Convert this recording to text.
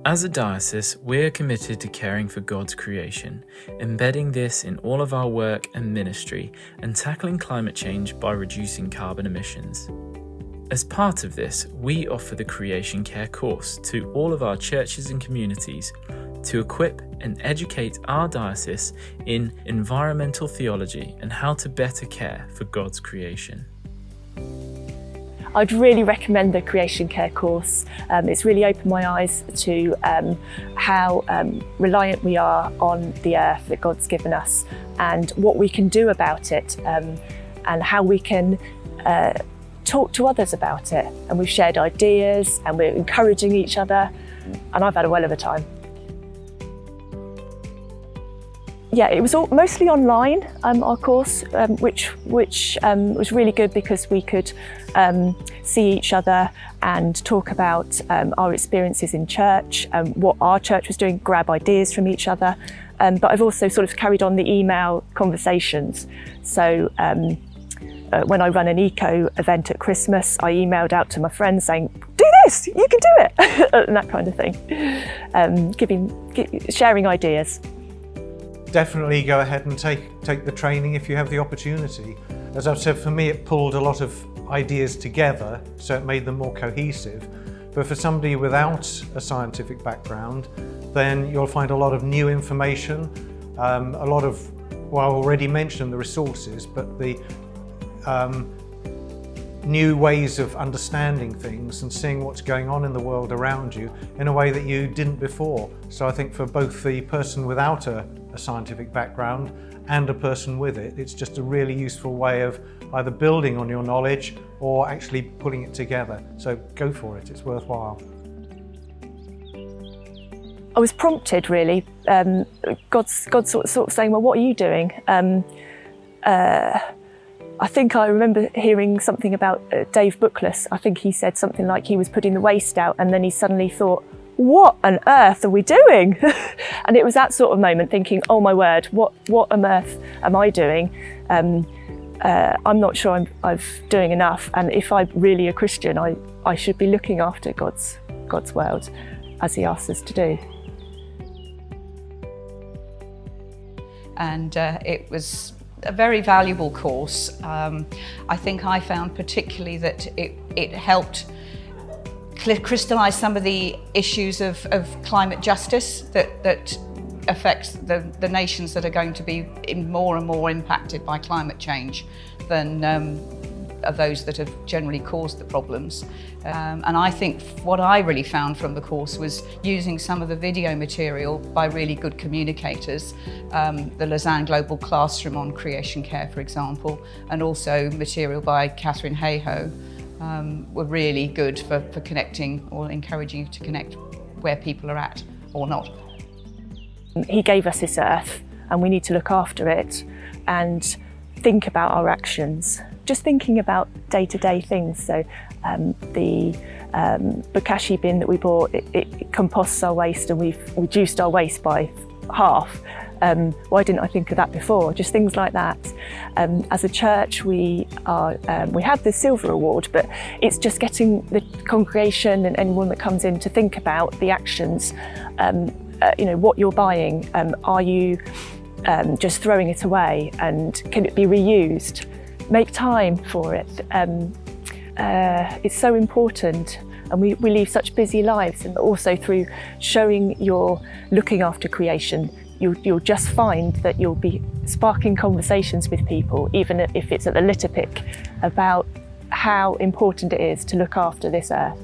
As a diocese, we are committed to caring for God's creation, embedding this in all of our work and ministry, and tackling climate change by reducing carbon emissions. As part of this, we offer the Creation Care course to all of our churches and communities to equip and educate our diocese in environmental theology and how to better care for God's creation. I'd really recommend the Creation Care course. It's really opened my eyes to how reliant we are on the earth that God's given us and what we can do about it, and how we can talk to others about it. And we've shared ideas and we're encouraging each other, and I've had a well of a time. Yeah, it was mostly online, our course, which was really good because we could see each other and talk about our experiences in church, what our church was doing, grab ideas from each other. But I've also sort of carried on the email conversations. So when I run an eco event at Christmas, I emailed out to my friends saying, do this, you can do it, and that kind of thing, sharing ideas. Definitely go ahead and take the training if you have the opportunity. As I've said, for me it pulled a lot of ideas together, so it made them more cohesive. But for somebody without a scientific background, then you'll find a lot of new information, a lot of, well, I already mentioned the resources, but the new ways of understanding things and seeing what's going on in the world around you in a way that you didn't before. So I think for both the person without a scientific background and a person with it, it's just a really useful way of either building on your knowledge or actually putting it together. So go for it, it's worthwhile. I was prompted really, God sort of saying, well, what are you doing? I think I remember hearing something about Dave Bookless. I think he said something like he was putting the waste out, and then he suddenly thought, what on earth are we doing? And it was that sort of moment thinking, oh my word, what on earth am I doing? I'm not sure I'm doing enough, and if I'm really a Christian, I should be looking after God's world as he asks us to do. And it was a very valuable course. I think I found particularly that it helped crystallise some of the issues of climate justice that affects the nations that are going to be more and more impacted by climate change than are those that have generally caused the problems. And I think what I really found from the course was using some of the video material by really good communicators, the Lausanne Global Classroom on Creation Care, for example, and also material by Catherine Hayhoe, were really good for connecting or encouraging you to connect where people are at or not. He gave us this earth and we need to look after it and think about our actions. Just thinking about day-to-day things. So the bokashi bin that we bought, it composts our waste, and we've reduced our waste by half. Why didn't I think of that before? Just things like that. As a church, we have the Silver Award, but it's just getting the congregation and anyone that comes in to think about the actions. What you're buying. Are you just throwing it away, and can it be reused? Make time for it. It's so important, and we live such busy lives, and also through showing you're looking after creation, you'll just find that you'll be sparking conversations with people, even if it's at the litter pick, about how important it is to look after this earth.